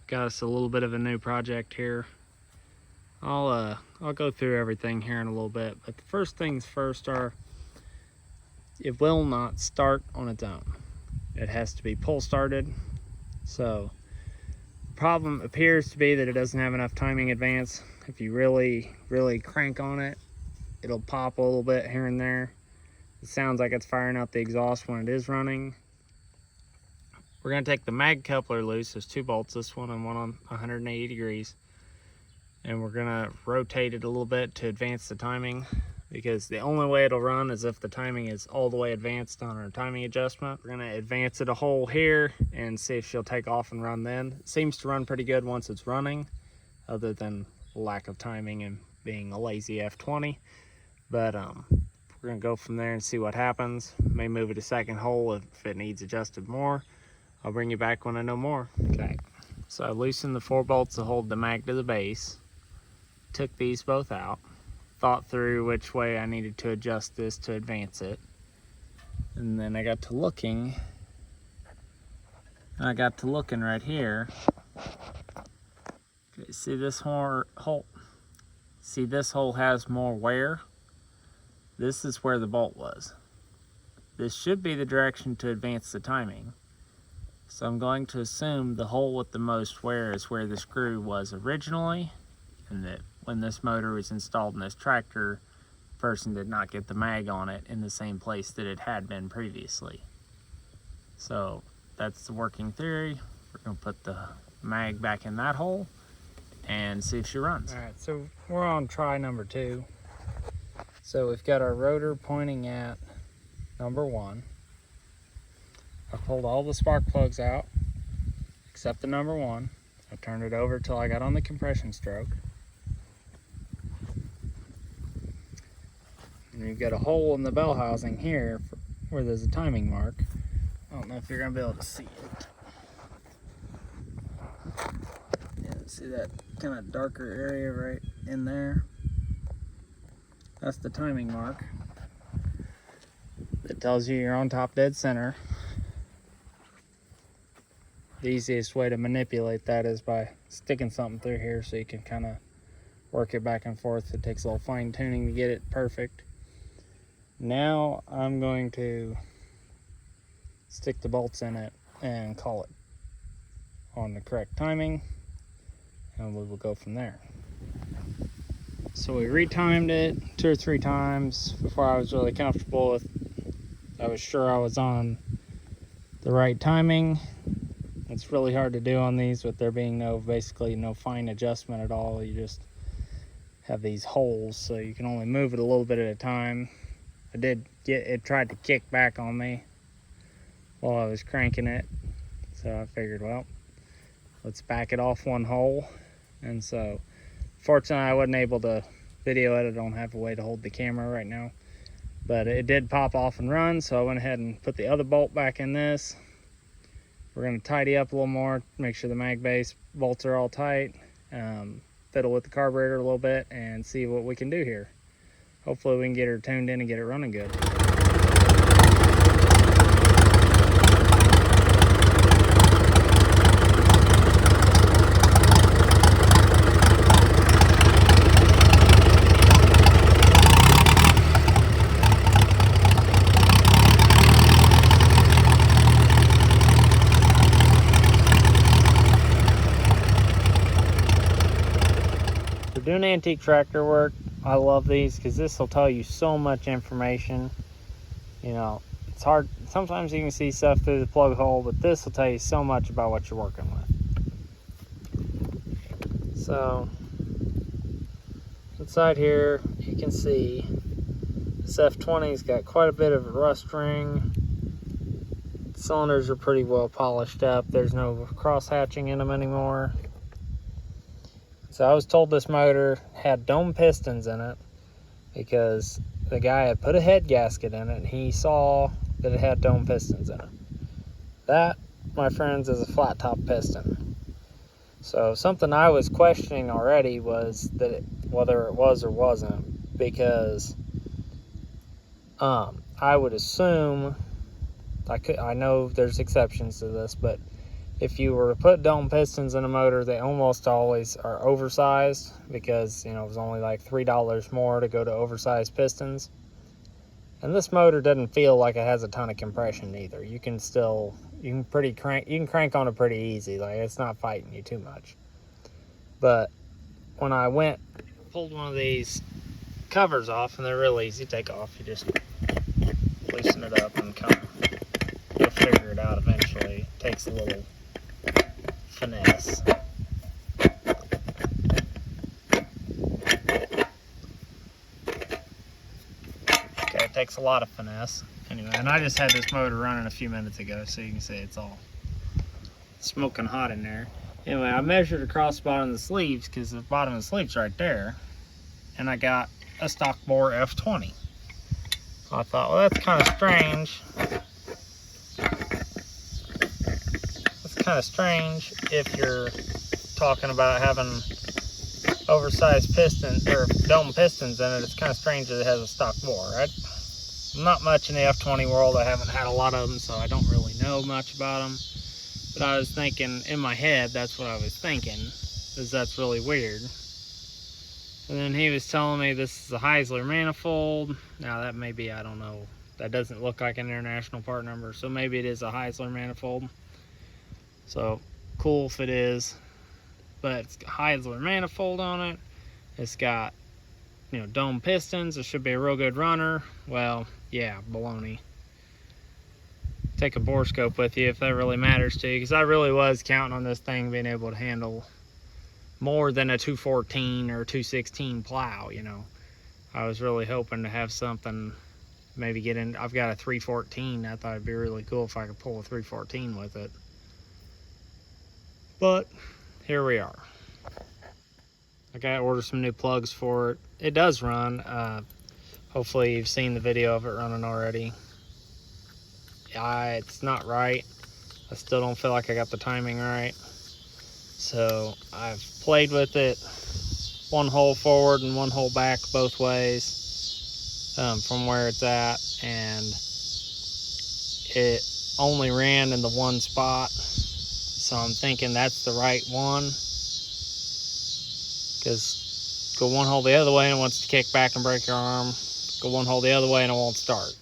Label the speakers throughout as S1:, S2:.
S1: got us a little bit of a new project here. I'll go through everything here in a little bit, but the first things first are it will not start on its own. It has to be pull started. So the problem appears to be that it doesn't have enough timing advance. If you really crank on it, it'll pop a little bit here and there. It sounds like it's firing out the exhaust when it is running. We're going to take the mag coupler loose. There's 2 bolts, this one and one on 180 degrees. And we're going to rotate it a little bit to advance the timing, because the only way it'll run is if the timing is all the way advanced on our timing adjustment. We're going to advance it a hole here and see if she'll take off and run then. It seems to run pretty good once it's running, other than lack of timing and being a lazy f20. But we're going to go from there and see what happens. May move it a second hole if it needs adjusted more. I'll bring you back when I know more. Okay, so I loosened the 4 bolts to hold the mag to the base. Took these both out. Thought through which way I needed to adjust this to advance it. And then I got to looking. And I got to looking right here. Okay, see this hole? See, this hole has more wear. This is where the bolt was. This should be the direction to advance the timing. So I'm going to assume the hole with the most wear is where the screw was originally, and that when this motor was installed in this tractor, the person did not get the mag on it in the same place that it had been previously. So that's the working theory. We're going to put the mag back in that hole and see if she runs. All right, so we're on try number 2. So we've got our rotor pointing at number 1. I pulled all the spark plugs out except the number 1. I turned it over till I got on the compression stroke. And you've got a hole in the bell housing here where there's a timing mark. I don't know if you're going to be able to see it. Yeah, see that kind of darker area right in there? That's the timing mark. It tells you you're on top dead center. The easiest way to manipulate that is by sticking something through here so you can kind of work it back and forth. It takes a little fine tuning to get it perfect. Now I'm going to stick the bolts in it and call it on the correct timing, and we will go from there. So we retimed it 2 or 3 times before I was really comfortable with, I was sure I was on the right timing. It's really hard to do on these with there being basically no fine adjustment at all. You just have these holes, so you can only move it a little bit at a time. I did get it, tried to kick back on me while I was cranking it, so I figured, well, let's back it off 1 hole. And so fortunately I wasn't able to video it. I don't have a way to hold the camera right now, but it did pop off and run, so I went ahead and put the other bolt back in this. We're going to tidy up a little more, make sure the mag base bolts are all tight, fiddle with the carburetor a little bit, and see what we can do here. Hopefully we can get her tuned in and get it running good. For doing antique tractor work, I love these because this will tell you so much information. You know, it's hard, sometimes you can see stuff through the plug hole, but this will tell you so much about what you're working with. So inside here you can see this F20's got quite a bit of a rust ring. Cylinders are pretty well polished up. There's no cross hatching in them anymore. So I was told this motor had dome pistons in it because the guy had put a head gasket in it and he saw that it had dome pistons in it. That, my friends, is a flat top piston. So something I was questioning already was that whether it was or wasn't, because I would assume, I know there's exceptions to this, but if you were to put dome pistons in a motor, they almost always are oversized because, you know, it was only like $3 more to go to oversized pistons. And this motor doesn't feel like it has a ton of compression either. You can crank on it pretty easy. Like, it's not fighting you too much. But when I pulled one of these covers off, and they're real easy to take off. You just loosen it up and you'll figure it out eventually. It takes a little finesse. Okay, it takes a lot of finesse. Anyway, and I just had this motor running a few minutes ago, so you can see it's all smoking hot in there. Anyway, I measured across the bottom of the sleeves because the bottom of the sleeve's right there, and I got a stock bore f20. I thought, well, that's kind of strange. That's kind of strange if you're talking about having oversized pistons or dome pistons in it. It's kind of strange that it has a stock bore, right? I'm not much in the f20 world. I haven't had a lot of them, so I don't really know much about them. But I was thinking, in my head, that's what I was thinking, is that's really weird. And then he was telling me this is a Heisler manifold. Now that may be, I don't know, that doesn't look like an international part number, so maybe it is a Heisler manifold. So cool if it is. But it's got Heisler manifold on it. It's got, you know, dome pistons. It should be a real good runner. Well, yeah, baloney. Take a bore scope with you if that really matters to you, because I really was counting on this thing being able to handle more than a 214 or 216 plow, you know. I was really hoping to have something, maybe get in. I've got a 314. I thought it'd be really cool if I could pull a 314 with it. But here we are. I gotta order some new plugs for it. It does run. Hopefully you've seen the video of it running already. It's not right. I still don't feel like I got the timing right. So I've played with it, one hole forward and one hole back both ways from where it's at, and it only ran in the one spot. So I'm thinking that's the right one, because go one hole the other way and it wants to kick back and break your arm. Go one hole the other way and it won't start.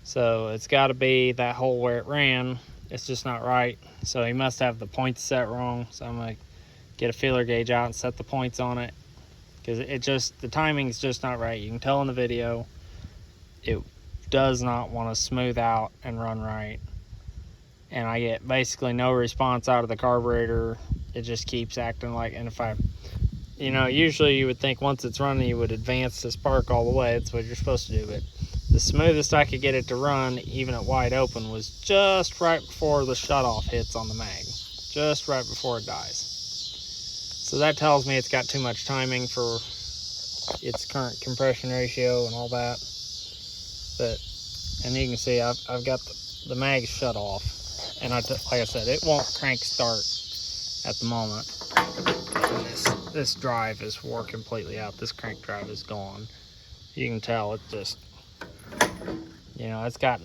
S1: So it's got to be that hole where it ran. It's just not right. So he must have the points set wrong. So I'm going to get a feeler gauge out and set the points on it, because the timing's just not right. You can tell in the video it does not want to smooth out and run right. And I get basically no response out of the carburetor. It just keeps acting like, and if I, you know, usually you would think once it's running you would advance the spark all the way. That's what you're supposed to do. But the smoothest I could get it to run, even at wide open, was just right before the shutoff hits on the mag. Just right before it dies. So that tells me it's got too much timing for its current compression ratio and all that. And you can see I've got the mag shut off. And like I said, it won't crank start at the moment. This drive is wore completely out. This crank drive is gone. You can tell it just, you know, it's got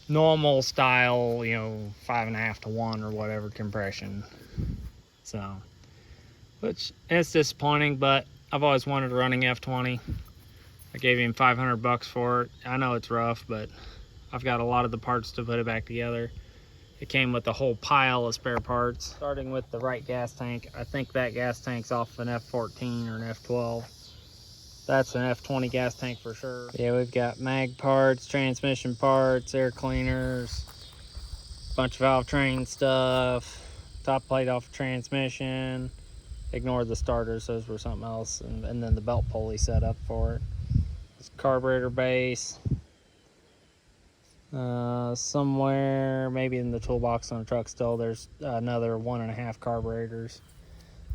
S1: normal style, you know, 5.5 to 1 or whatever compression. So, which it's disappointing, but I've always wanted a running f20. I gave him $500 for it. I know it's rough, but I've got a lot of the parts to put it back together. It came with a whole pile of spare parts. Starting with the right gas tank. I think that gas tank's off an F14 or an F12. That's an F20 gas tank for sure. Yeah, we've got mag parts, transmission parts, air cleaners, bunch of valve train stuff, top plate off transmission. Ignore the starters, those were something else. And then the belt pulley set up for it. It's carburetor base. Somewhere maybe in the toolbox on the truck still there's another 1.5 carburetors,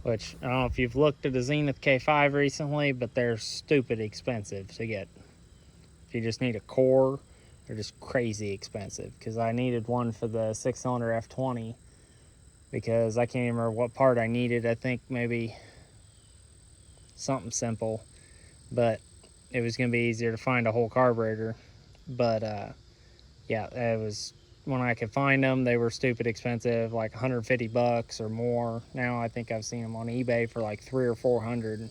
S1: which I don't know if you've looked at a Zenith K5 recently, but they're stupid expensive to get. If you just need a core, they're just crazy expensive, because I needed one for the 6-cylinder F20 because I can't even remember what part I needed. I think maybe something simple, but it was going to be easier to find a whole carburetor. But yeah, it was when I could find them, they were stupid expensive, like 150 bucks or more. Now I think I've seen them on eBay for like 300 or 400,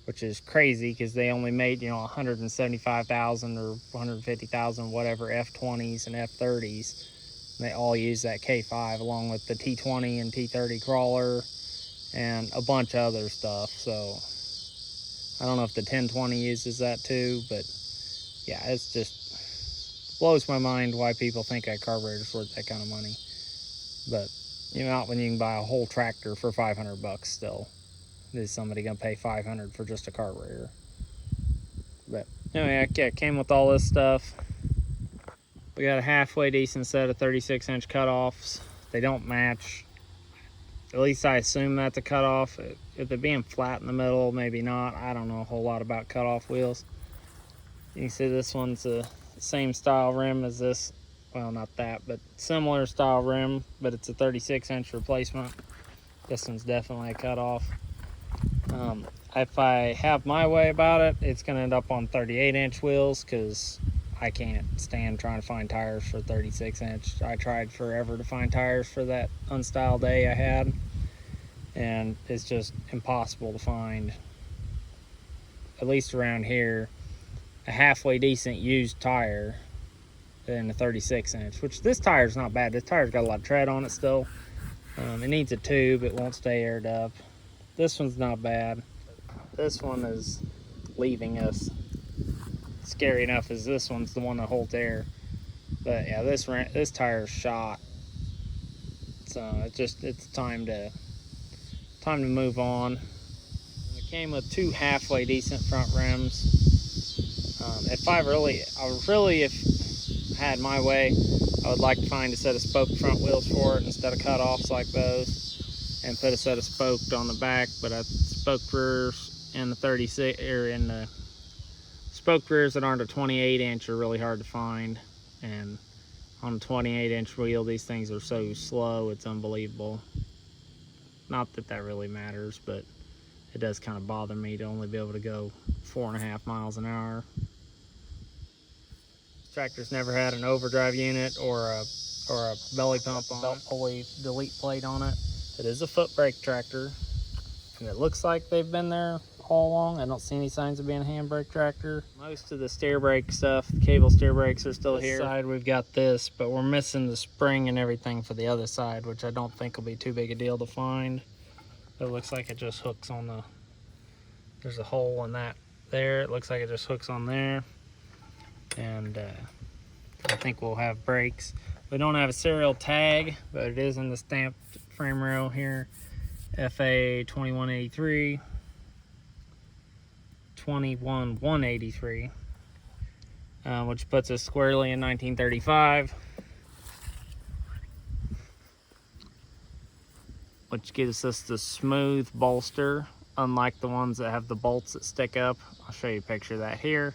S1: which is crazy because they only made, 175,000 or 150,000, whatever, F20s and F30s. And they all use that K5 along with the T20 and T30 crawler and a bunch of other stuff. So I don't know if the 1020 uses that too, but yeah, it's just blows my mind why people think a carburetor's worth that kind of money. But not when you can buy a whole tractor for 500 bucks still. Is somebody gonna pay 500 for just a carburetor? But anyway, it came with all this stuff. We got a halfway decent set of 36-inch cutoffs. They don't match. At least I assume that's a cutoff. If they're being flat in the middle, maybe not. I don't know a whole lot about cutoff wheels. You can see this one's the same style rim as this. Well, not that, but similar style rim, but it's a 36-inch replacement. This one's definitely a cutoff. If I have my way about it, it's going to end up on 38-inch wheels because I can't stand trying to find tires for 36-inch. I tried forever to find tires for that unstyled day I had, and it's just impossible to find, at least around here, a halfway decent used tire in a 36-inch, which this tire's not bad. This tire's got a lot of tread on it still. It needs a tube. It won't stay aired up. This one's not bad. This one is leaving us. Scary enough as this one's the one that holds air. But yeah, this tire's shot. So it's time to move on. It came with two halfway decent front rims. If I had my way, I would like to find a set of spoke front wheels for it instead of cutoffs like those, and put a set of spoked on the back. But spoked rears in the 36 or in the spoked rears that aren't a 28-inch are really hard to find, and on a 28-inch wheel these things are so slow it's unbelievable. Not that that really matters, but it does kind of bother me to only be able to go 4.5 miles an hour. Tractor's never had an overdrive unit or a belly pump on belt pulley delete plate on it. It is a foot brake tractor, and it looks like they've been there all along. I don't see any signs of being a handbrake tractor. Most of the steer brake stuff, the cable steer brakes, are still here. This side we've got this, but we're missing the spring and everything for the other side, which I don't think will be too big a deal to find. It looks like it just hooks on the, there's a hole in that there. It looks like it just hooks on there. And I think we'll have brakes. We don't have a serial tag, but it is in the stamped frame rail here. FA 2183, 21183, which puts us squarely in 1935, which gives us the smooth bolster, unlike the ones that have the bolts that stick up. I'll show you a picture of that here.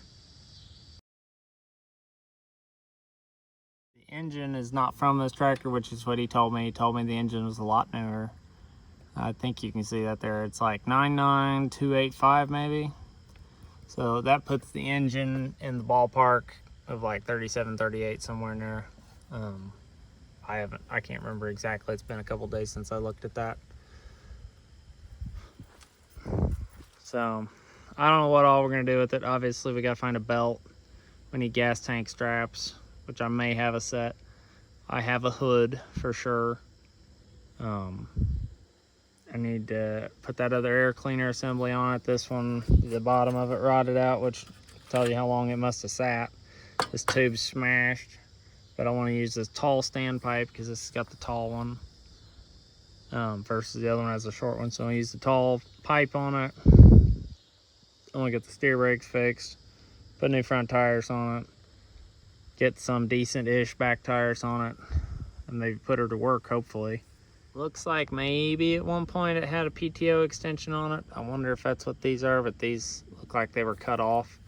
S1: The engine is not from this tractor, which is what he told me. He told me the engine was a lot newer. I think you can see that there. It's like 99285 maybe. So that puts the engine in the ballpark of like 37, 38, somewhere in there. I can't remember exactly. It's been a couple days since I looked at that. So I don't know what all we're gonna do with it. Obviously we gotta find a belt. We need gas tank straps, which I may have a set. I have a hood for sure. I need to put that other air cleaner assembly on it. This one, the bottom of it rotted out, which tells you how long it must have sat. This tube's smashed, but I want to use this tall standpipe because this has got the tall one versus the other one has a short one. So I use the tall pipe on it. I want to get the steer brakes fixed, put new front tires on it, get some decent-ish back tires on it, and maybe put her to work, hopefully. Looks like maybe at one point it had a PTO extension on it. I wonder if that's what these are, but these look like they were cut off.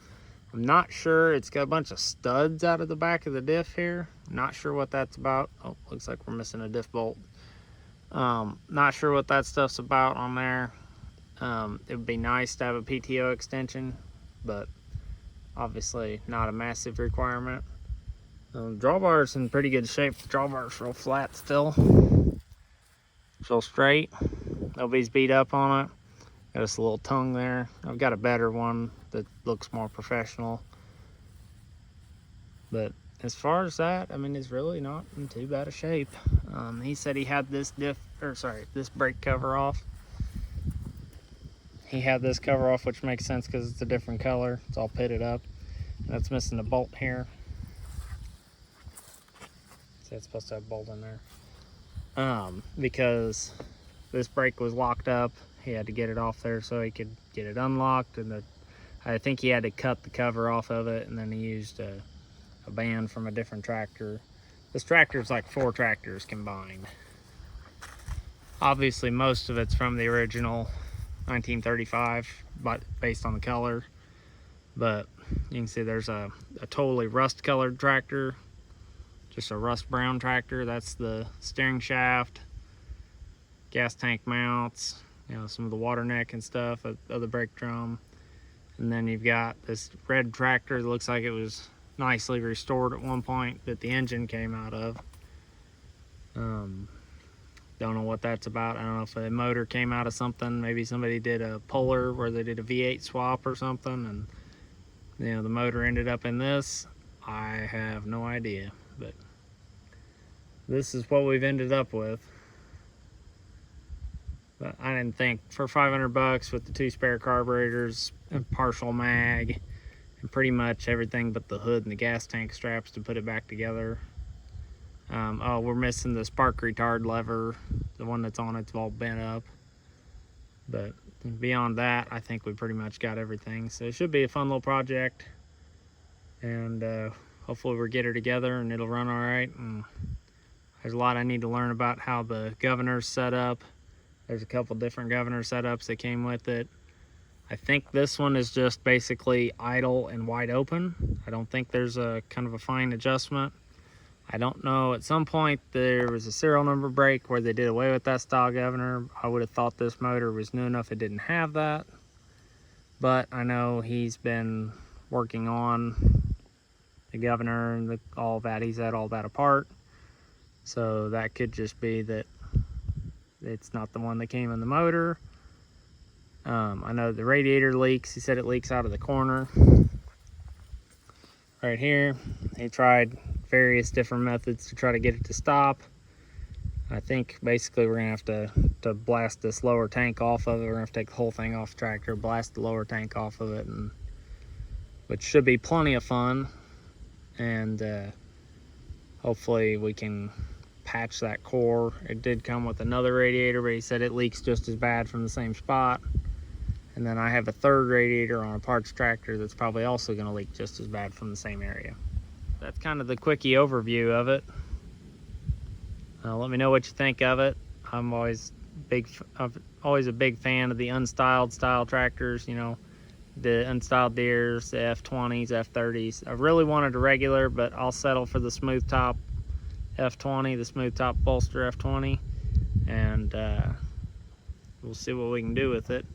S1: I'm not sure. It's got a bunch of studs out of the back of the diff here. Not sure what that's about. Oh, looks like we're missing a diff bolt. Not sure what that stuff's about on there. It would be nice to have a PTO extension, but obviously not a massive requirement. Drawbar's in pretty good shape. The drawbar's real flat still. Still straight. Nobody's beat up on it. Got this little tongue there. I've got a better one that looks more professional. But as far as that, I mean, it's really not in too bad a shape. He said he had this this brake cover off. He had this cover off, which makes sense because it's a different color. It's all pitted up. And it's missing a bolt here. See, it's supposed to have a bolt in there. Because this brake was locked up. He had to get it off there so he could get it unlocked. And I think he had to cut the cover off of it, and then he used a band from a different tractor. This tractor is like 4 tractors combined. Obviously, most of it's from the original 1935, but based on the color. But you can see there's a totally rust colored tractor, just a rust brown tractor. That's the steering shaft, gas tank mounts, you know, some of the water neck and stuff of the brake drum. And then you've got this red tractor that looks like it was nicely restored at one point that the engine came out of. Don't know what that's about. I don't know if a motor came out of something. Maybe somebody did a puller where they did a V8 swap or something, and you know, the motor ended up in this. I have no idea, but this is what we've ended up with. But I didn't think for 500 bucks with the 2 spare carburetors and partial mag and pretty much everything but the hood and the gas tank straps to put it back together. Oh, we're missing the spark retard lever. The one that's on it's all bent up. But beyond that, I think we pretty much got everything. So it should be a fun little project. And hopefully we'll get her together and it'll run all right. And there's a lot I need to learn about how the governor's set up. There's a couple different governor setups that came with it. I think this one is just basically idle and wide open. I don't think there's a kind of a fine adjustment. I don't know, at some point there was a serial number break where they did away with that style governor. I would have thought this motor was new enough it didn't have that. But I know he's been working on the governor and all that. He's had all that apart. So that could just be that it's not the one that came in the motor. I know the radiator leaks. He said it leaks out of the corner. Right here, he tried various different methods to try to get it to stop. I think basically we're gonna have to blast this lower tank off of it. We're gonna have to take the whole thing off the tractor, blast the lower tank off of it, and which should be plenty of fun. And hopefully we can patch that core. It did come with another radiator, but he said it leaks just as bad from the same spot. And then I have a third radiator on a parts tractor that's probably also going to leak just as bad from the same area. That's kind of the quickie overview of it. Let me know what you think of it. I'm always a big fan of the unstyled style tractors, you know, the unstyled Deeres, the F20s, F30s. I really wanted a regular, but I'll settle for the smooth top F20, the smooth top bolster F20, and we'll see what we can do with it.